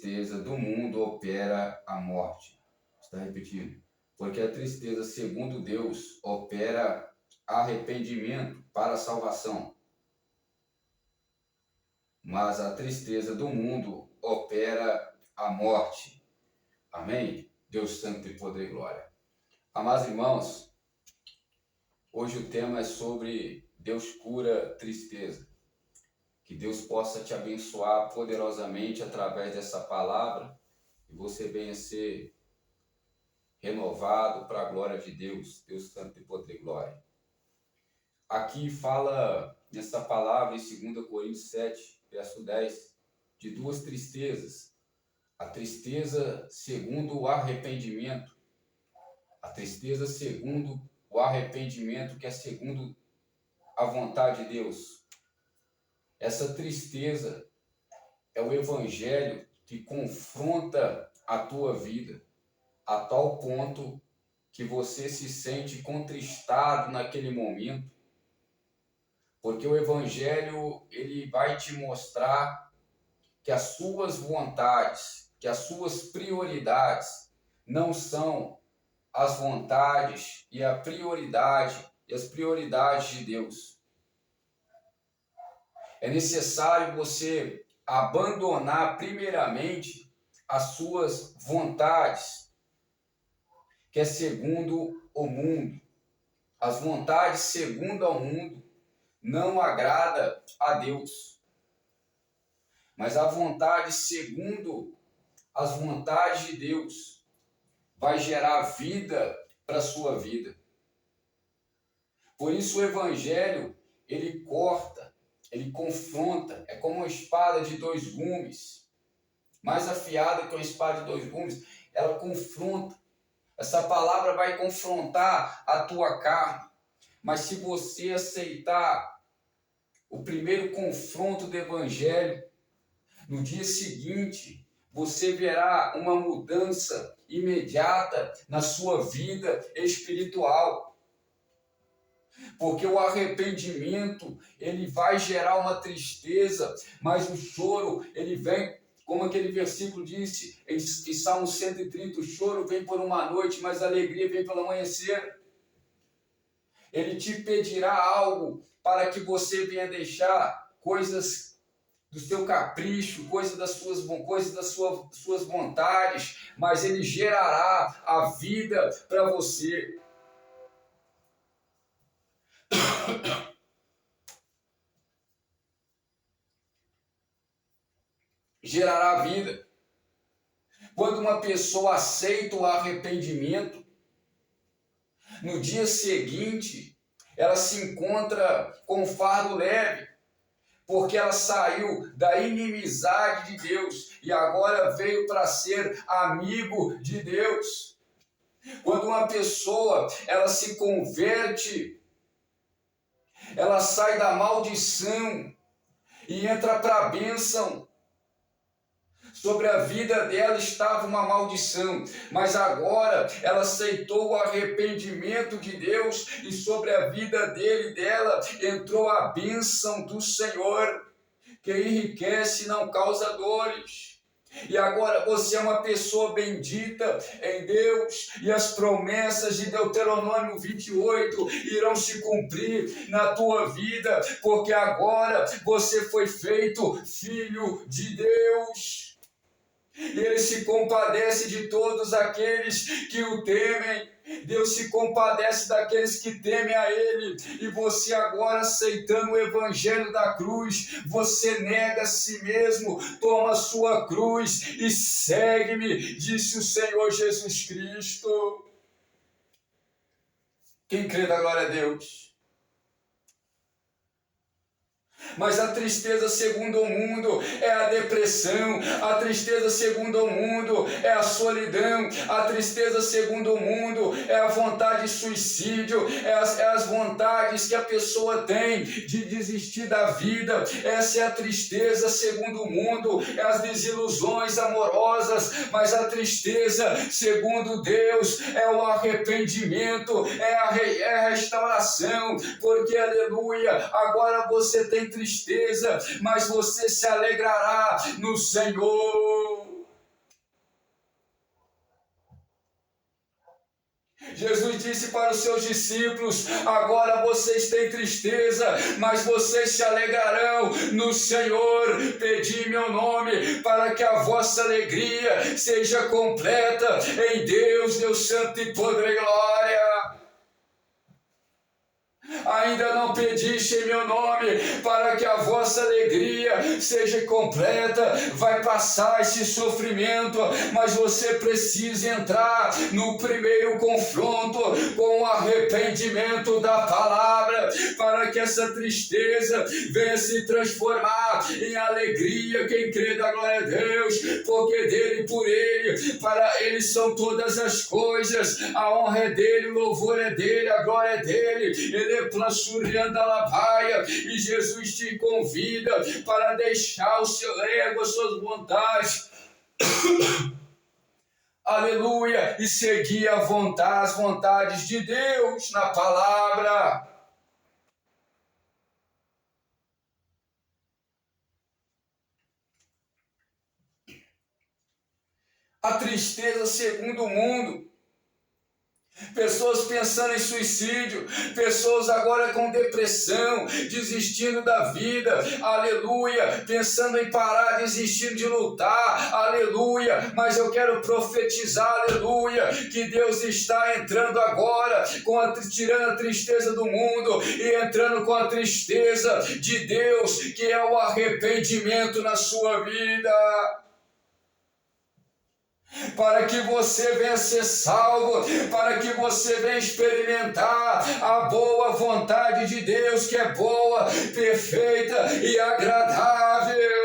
tristeza do mundo opera a morte. Está repetindo. Porque a tristeza, segundo Deus, opera arrependimento para a salvação. Mas a tristeza do mundo opera a morte. Amém? Deus Santo e Poder e Glória. Amados irmãos, hoje o tema é sobre Deus cura tristeza. Que Deus possa te abençoar poderosamente através dessa palavra e você venha ser renovado para a glória de Deus, Deus Santo e Poder e Glória. Aqui fala nessa palavra em 2 Coríntios 7, verso 10, de duas tristezas. A tristeza segundo o arrependimento. A tristeza segundo o arrependimento, que é segundo a vontade de Deus. Essa tristeza é o evangelho que confronta a tua vida a tal ponto que você se sente contristado naquele momento, porque o evangelho ele vai te mostrar que as suas vontades, que as suas prioridades não são as vontades e a prioridade e as prioridades de Deus. É necessário você abandonar primeiramente as suas vontades, que é segundo o mundo. As vontades segundo ao mundo não agrada a Deus. Mas a vontade segundo as vontades de Deus vai gerar vida para a sua vida. Por isso o evangelho, ele corta, ele confronta, é como uma espada de dois gumes, mais afiada que uma espada de dois gumes, ela confronta. Essa palavra vai confrontar a tua carne, mas se você aceitar o primeiro confronto do evangelho, no dia seguinte, você verá uma mudança imediata na sua vida espiritual. Porque o arrependimento, ele vai gerar uma tristeza, mas o choro, ele vem, como aquele versículo disse em Salmo 130, o choro vem por uma noite, mas a alegria vem pelo amanhecer. Ele te pedirá algo para que você venha deixar coisas do seu capricho, coisas das suas vontades, mas ele gerará a vida para você. Gerará vida. Quando uma pessoa aceita o arrependimento, no dia seguinte, ela se encontra com um fardo leve, porque ela saiu da inimizade de Deus e agora veio para ser amigo de Deus. Quando uma pessoa ela se converte, ela sai da maldição e entra para a bênção. Sobre a vida dela estava uma maldição, mas agora ela aceitou o arrependimento de Deus e sobre a vida dele e dela entrou a bênção do Senhor, que enriquece e não causa dores. E agora você é uma pessoa bendita em Deus e as promessas de Deuteronômio 28 irão se cumprir na tua vida, porque agora você foi feito filho de Deus. E ele se compadece de todos aqueles que o temem. Deus se compadece daqueles que temem a Ele. E você agora, aceitando o Evangelho da cruz, você nega a si mesmo, toma a sua cruz e segue-me, disse o Senhor Jesus Cristo. Quem crê da glória a Deus? Mas a tristeza segundo o mundo é a depressão, a tristeza segundo o mundo é a solidão, a tristeza segundo o mundo é a vontade de suicídio, é as vontades que a pessoa tem de desistir da vida. Essa é a tristeza segundo o mundo, é as desilusões amorosas. Mas a tristeza segundo Deus é o arrependimento, é a restauração, porque aleluia, agora você tem tristeza, mas você se alegrará no Senhor. Jesus disse para os seus discípulos: agora vocês têm tristeza, mas vocês se alegrarão no Senhor. Pedi meu nome para que a vossa alegria seja completa em Deus, Deus Santo e poder e glória. Ainda não pediste em meu nome para que a vossa alegria seja completa. Vai passar esse sofrimento, mas você precisa entrar no primeiro confronto com o arrependimento da palavra, para que essa tristeza venha se transformar em alegria. Quem crê da glória a Deus, porque dele e por ele, para ele são todas as coisas. A honra é dele, o louvor é dele, a glória é dele. Ele é e Jesus te convida para deixar o seu ego, as suas vontades, aleluia, e seguir as vontades de Deus na palavra. A tristeza segundo o mundo. Pessoas pensando em suicídio, pessoas agora com depressão, desistindo da vida, aleluia, pensando em parar, desistindo de lutar, aleluia, mas eu quero profetizar, aleluia, que Deus está entrando agora, tirando a tristeza do mundo e entrando com a tristeza de Deus, que é o arrependimento na sua vida. Para que você venha ser salvo, para que você venha experimentar a boa vontade de Deus, que é boa, perfeita e agradável.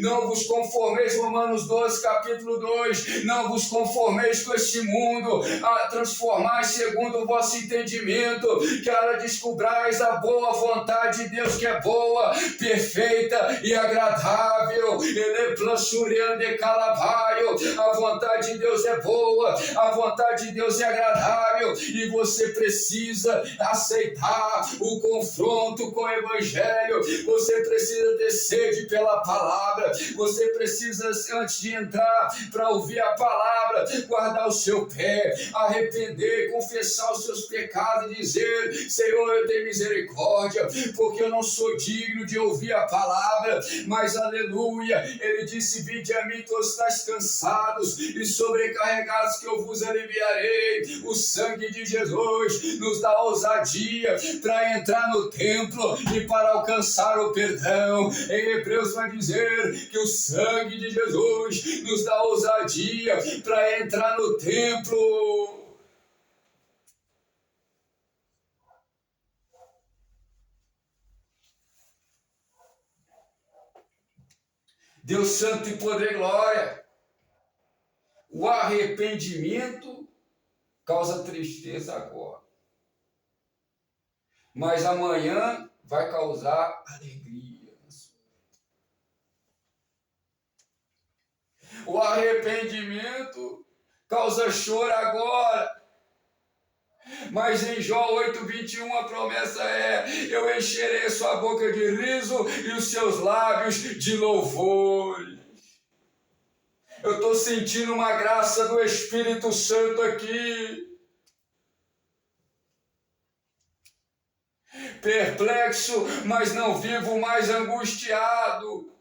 Não vos conformeis, Romanos 12, capítulo 2, não vos conformeis com este mundo, a transformar segundo o vosso entendimento, que ela descobrais a boa vontade de Deus, que é boa, perfeita e agradável. Ele é planchuriando de calabaio, a vontade de Deus é boa, a vontade de Deus é agradável, e você precisa aceitar o confronto com o Evangelho. Você precisa ter sede pela palavra, você precisa, antes de entrar para ouvir a palavra, guardar o seu pé, arrepender, confessar os seus pecados e dizer: Senhor, eu tenho misericórdia, porque eu não sou digno de ouvir a palavra, mas aleluia, ele disse: vinde a mim, todos estáis cansados e sobrecarregados, que eu vos aliviarei. O sangue de Jesus nos dá ousadia para entrar no templo e para alcançar o perdão. Em Hebreus vai dizer que o sangue de Jesus nos dá ousadia para entrar no templo. Deus santo e poder e glória. O arrependimento causa tristeza agora, mas amanhã vai causar alegria. O arrependimento causa choro agora, mas em Jó 8:21 a promessa é: eu encherei a sua boca de riso e os seus lábios de louvor. Eu estou sentindo uma graça do Espírito Santo aqui. Perplexo, mas não vivo mais angustiado.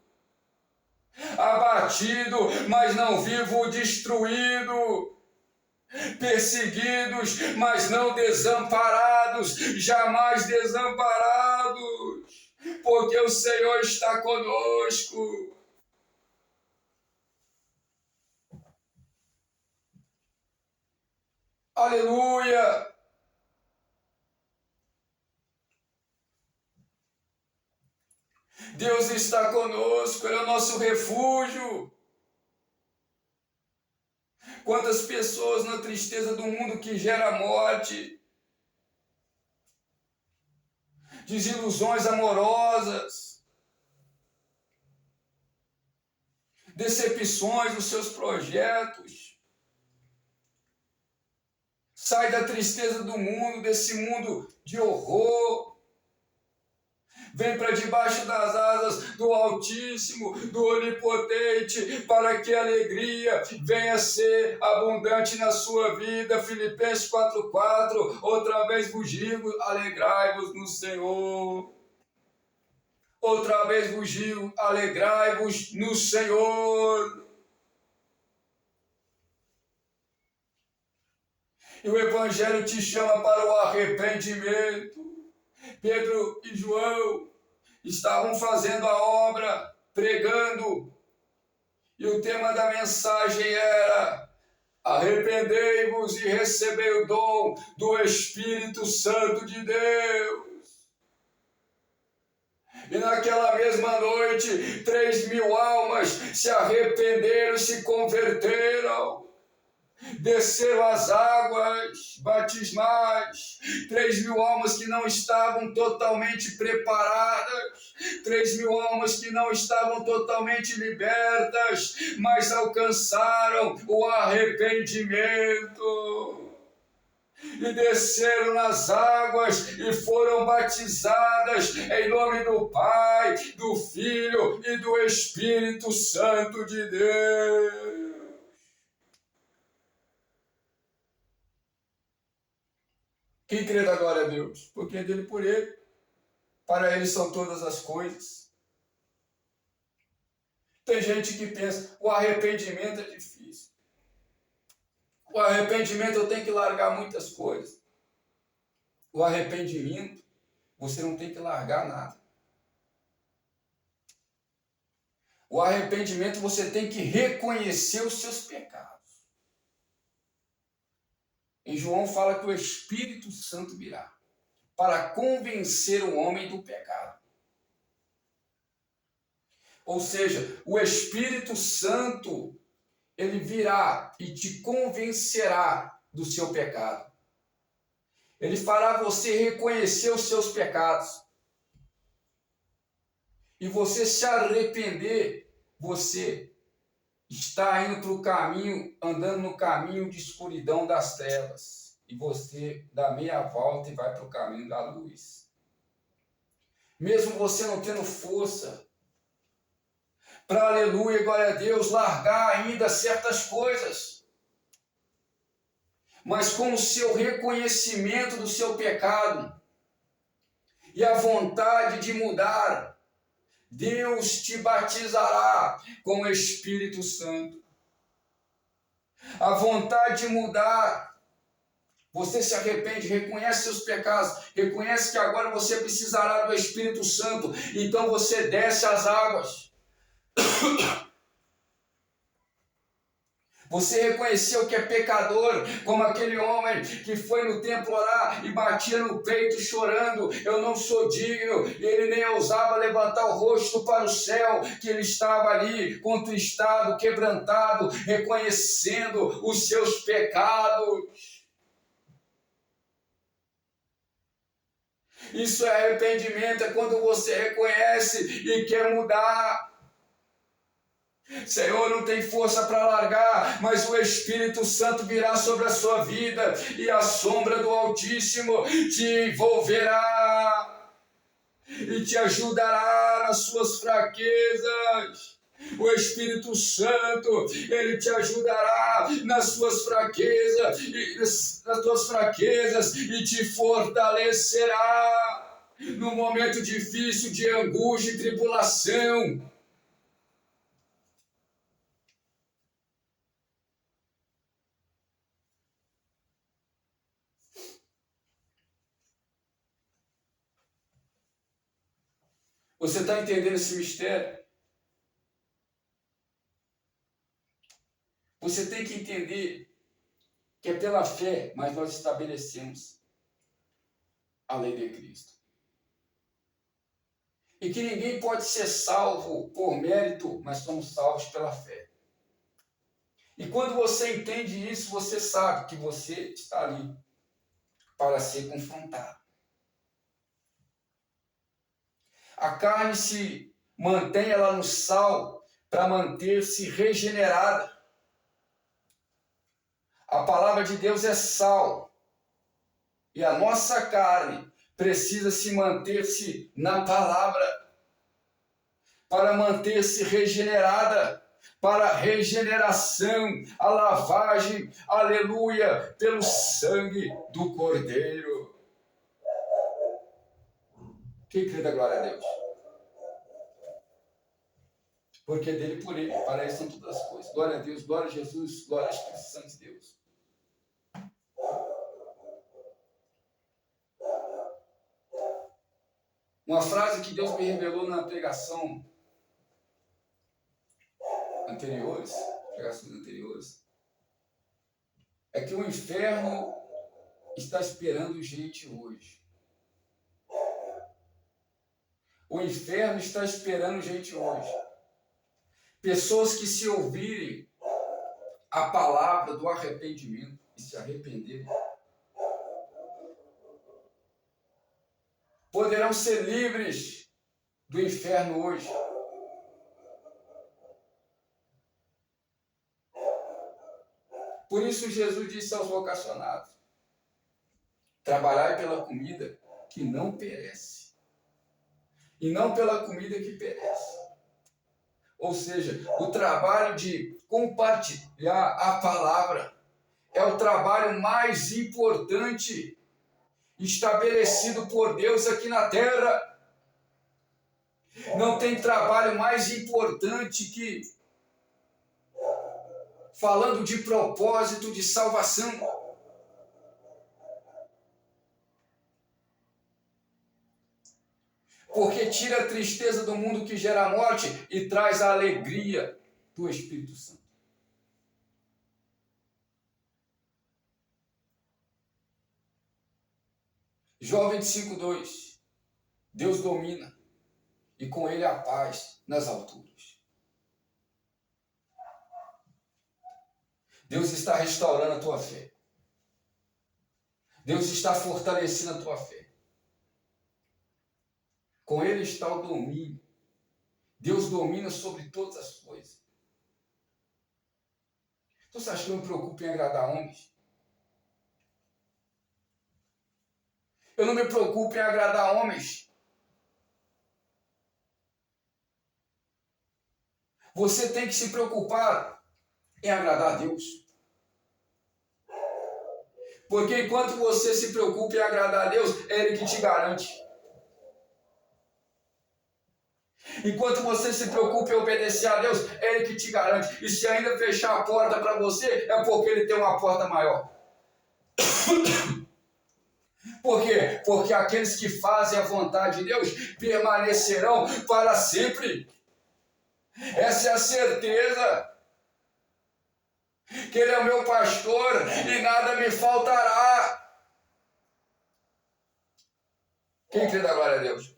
Abatido, mas não vivo destruído. Perseguidos, mas não desamparados, jamais desamparados, porque o Senhor está conosco. Aleluia! Deus está conosco, Ele é o nosso refúgio. Quantas pessoas na tristeza do mundo que gera morte, desilusões amorosas, decepções nos seus projetos. Sai da tristeza do mundo, desse mundo de horror, Vem para debaixo das asas do Altíssimo, do Onipotente, para que a alegria venha a ser abundante na sua vida. Filipenses 4:4. Outra vez vos digo, alegrai-vos no Senhor. Outra vez vos digo, alegrai-vos no Senhor. E o Evangelho te chama para o arrependimento. Pedro e João estavam fazendo a obra, pregando, e o tema da mensagem era: arrependei-vos e recebei o dom do Espírito Santo de Deus. E naquela mesma noite, 3.000 almas se arrependeram, se converteram. Desceram as águas batismais, 3.000 almas que não estavam totalmente preparadas, 3.000 almas que não estavam totalmente libertas, mas alcançaram o arrependimento. E desceram nas águas e foram batizadas em nome do Pai, do Filho e do Espírito Santo de Deus. Quem crê da glória a Deus? Porque é dele por ele. Para ele são todas as coisas. Tem gente que pensa, o arrependimento é difícil. O arrependimento eu tenho que largar muitas coisas. O arrependimento, você não tem que largar nada. O arrependimento você tem que reconhecer os seus pecados. Em João fala que o Espírito Santo virá para convencer o homem do pecado. Ou seja, o Espírito Santo, ele virá e te convencerá do seu pecado. Ele fará você reconhecer os seus pecados. E você se arrepender, você está indo para o caminho, andando no caminho de escuridão das trevas. E você dá meia volta e vai para o caminho da luz. Mesmo você não tendo força para, aleluia, glória a Deus, largar ainda certas coisas. Mas com o seu reconhecimento do seu pecado e a vontade de mudar, Deus te batizará com o Espírito Santo. A vontade de mudar, você se arrepende, reconhece seus pecados, reconhece que agora você precisará do Espírito Santo, então você desce as águas. Você reconheceu que é pecador, como aquele homem que foi no templo orar e batia no peito chorando, eu não sou digno, e ele nem ousava levantar o rosto para o céu, que ele estava ali, contristado, quebrantado, reconhecendo os seus pecados. Isso é arrependimento, é quando você reconhece e quer mudar. Senhor, não tem força para largar, mas o Espírito Santo virá sobre a sua vida e a sombra do Altíssimo te envolverá e te ajudará nas suas fraquezas. O Espírito Santo, ele te ajudará nas suas fraquezas e te fortalecerá no momento difícil de angústia e tribulação. Você está entendendo esse mistério? Você tem que entender que é pela fé, mas nós estabelecemos a lei de Cristo. E que ninguém pode ser salvo por mérito, mas somos salvos pela fé. E quando você entende isso, você sabe que você está ali para ser confrontado. A carne se mantém ela no sal para manter-se regenerada. A palavra de Deus é sal. E a nossa carne precisa se manter-se na palavra, para manter-se regenerada, para a regeneração, a lavagem, aleluia, pelo sangue do Cordeiro. Quem crê da glória a Deus? Porque dele, por ele, para ele são todas as coisas. Glória a Deus, glória a Jesus, glória ao Espírito Santo de Deus. Uma frase que Deus me revelou na pregações anteriores, é que o inferno está esperando gente hoje. O inferno está esperando gente hoje. Pessoas que, se ouvirem a palavra do arrependimento e se arrependerem, poderão ser livres do inferno hoje. Por isso Jesus disse aos vocacionados: trabalhai pela comida que não perece, e não pela comida que perece. Ou seja, o trabalho de compartilhar a palavra é o trabalho mais importante estabelecido por Deus aqui na terra. Não tem trabalho mais importante que falando de propósito de salvação. Porque tira a tristeza do mundo que gera a morte e traz a alegria do Espírito Santo. Jó 25:2. Deus domina e com ele a paz nas alturas. Deus está restaurando a tua fé. Deus está fortalecendo a tua fé. Com ele está o domínio. Deus domina sobre todas as coisas. Então você acha que eu me preocupo em agradar homens? Eu não me preocupo em agradar homens. Você tem que se preocupar em agradar a Deus. Porque enquanto você se preocupa em agradar a Deus, é Ele que te garante. Enquanto você se preocupa em obedecer a Deus, é Ele que te garante. E se ainda fechar a porta para você, é porque Ele tem uma porta maior. Por quê? Porque aqueles que fazem a vontade de Deus permanecerão para sempre. Essa é a certeza. Que Ele é o meu pastor e nada me faltará. Quem crê da glória a Deus?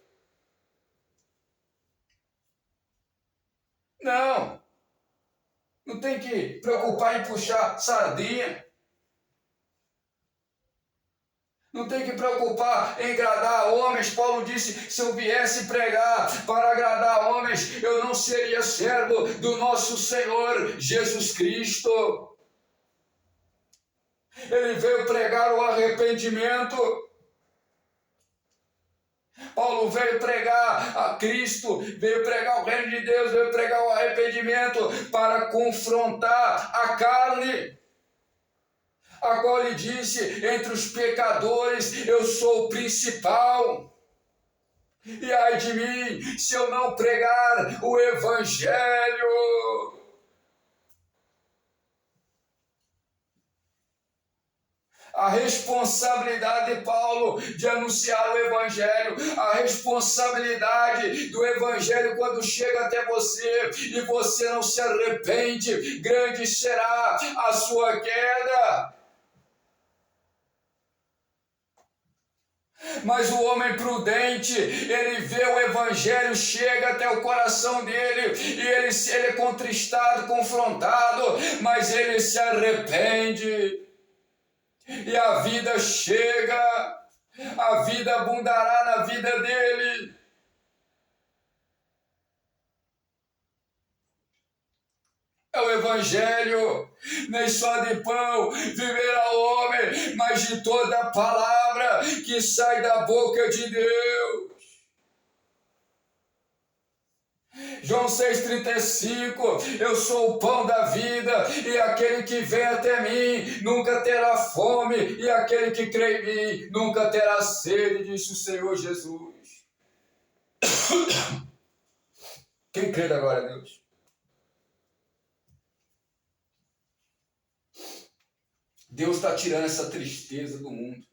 Não tem que preocupar em puxar sardinha. Não tem que preocupar em agradar homens. Paulo disse: se eu viesse pregar para agradar homens, eu não seria servo do nosso Senhor Jesus Cristo. Ele veio pregar o arrependimento. Paulo veio pregar a Cristo, veio pregar o reino de Deus, veio pregar o arrependimento para confrontar a carne. A qual ele disse: entre os pecadores eu sou o principal. E ai de mim, se eu não pregar o Evangelho. A responsabilidade de Paulo de anunciar o Evangelho, a responsabilidade do Evangelho quando chega até você e você não se arrepende, grande será a sua queda. Mas o homem prudente, ele vê o Evangelho, chega até o coração dele, e ele é contristado, confrontado, mas ele se arrepende, e a vida chega, a vida abundará na vida dele. É o Evangelho, nem só de pão viverá o homem, mas de toda palavra que sai da boca de Deus. João 6,35, eu sou o pão da vida, e aquele que vem até mim nunca terá fome, e aquele que crê em mim nunca terá sede, disse o Senhor Jesus. Quem crê da glória a Deus? Deus está tirando essa tristeza do mundo.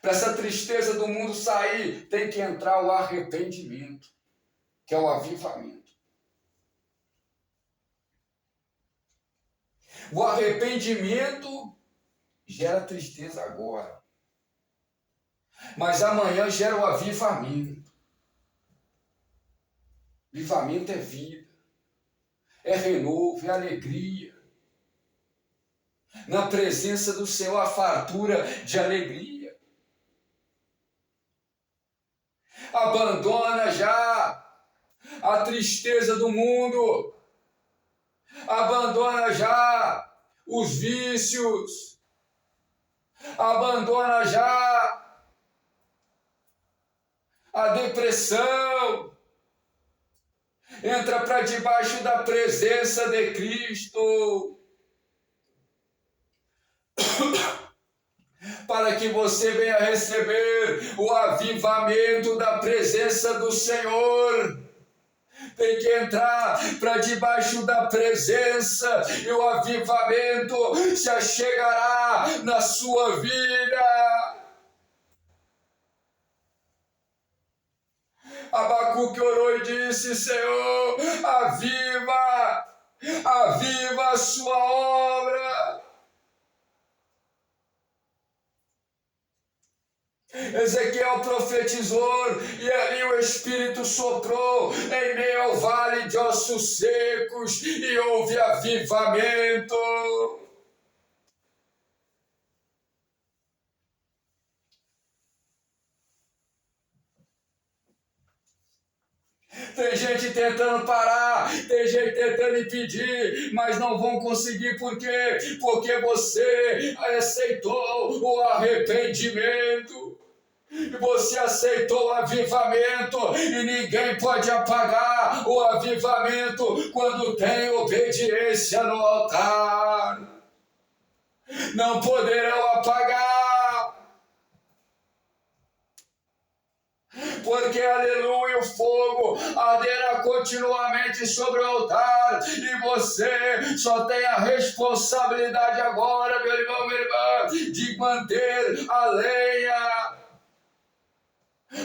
Para essa tristeza do mundo sair, tem que entrar o arrependimento, que é o avivamento. O arrependimento gera tristeza agora, mas amanhã gera o avivamento. Avivamento é vida, é renovo, é alegria. Na presença do Senhor, a fartura de alegria. Abandona já a tristeza do mundo. Abandona já os vícios. Abandona já a depressão. Entra para debaixo da presença de Cristo. Para que você venha receber o avivamento da presença do Senhor. Tem que entrar para debaixo da presença e o avivamento se achegará na sua vida. Abacuque orou e disse: Senhor, aviva a sua obra. Ezequiel profetizou e ali o Espírito soprou em meio ao vale de ossos secos e houve avivamento. Tem gente tentando parar, tem gente tentando impedir, mas não vão conseguir. Por quê? Porque você aceitou o arrependimento. Você aceitou o avivamento e ninguém pode apagar o avivamento quando tem obediência no altar. Não poderão apagar. Porque, aleluia, o fogo arderá continuamente sobre o altar e você só tem a responsabilidade agora, meu irmão, minha irmã, de manter a lenha.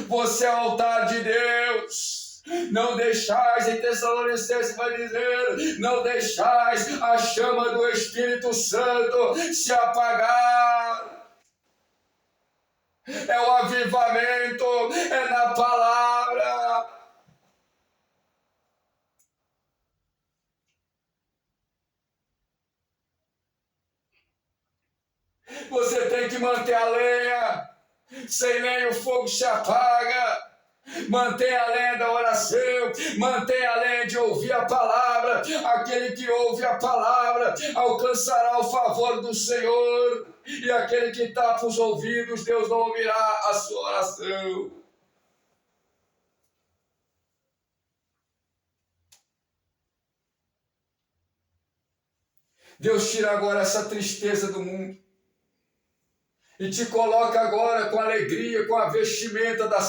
Você é o altar de Deus. Não deixais, em Tessalonicenses vai dizer, não deixais a chama do Espírito Santo se apagar. É o avivamento, é na palavra. Você tem que manter a lenha. Sem lenha o fogo se apaga. Mantenha a lenha da oração, mantenha a lenha de ouvir a palavra. Aquele que ouve a palavra alcançará o favor do Senhor. E aquele que tapa os ouvidos, Deus não ouvirá a sua oração. Deus tira agora essa tristeza do mundo e te coloca agora com alegria, com a vestimenta da